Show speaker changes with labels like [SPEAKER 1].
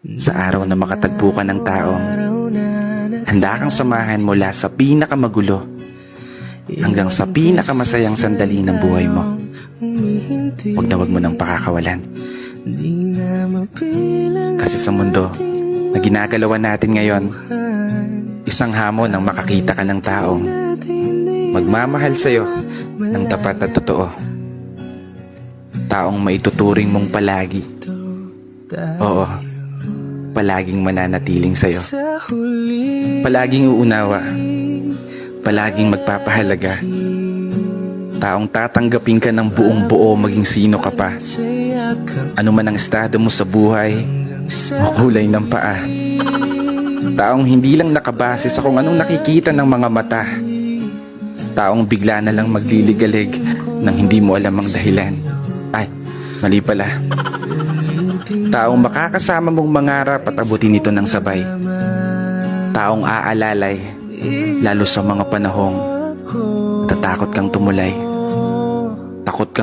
[SPEAKER 1] Sa araw na makatagpo ka ng taong handa kang samahan mula sa pinakamagulo hanggang sa pinakamasayang sandali ng buhay mo. Huwag mo nang pakakawalan. Kasi sa mundo na ginagalawan natin ngayon, isang hamon ang makakita ka ng taong magmamahal sa'yo ng tapat at totoo. Taong maituturing mong palagi. Oo, palaging mananatiling sa'yo. Palaging uunawa. Palaging magpapahalaga. Taong tatanggapin ka ng buong buo maging sino ka pa. Ano man ang estado mo sa buhay o kulay ng paa. Taong hindi lang nakabase sa kung anong nakikita ng mga mata. Taong bigla na lang magliligalig nang hindi mo alam ang dahilan. Ay, mali pala. Taong makakasama mong mangarap at abutin ito ng sabay. Taong aalalay, lalo sa mga panahong natatakot kang tumulay. Takot kang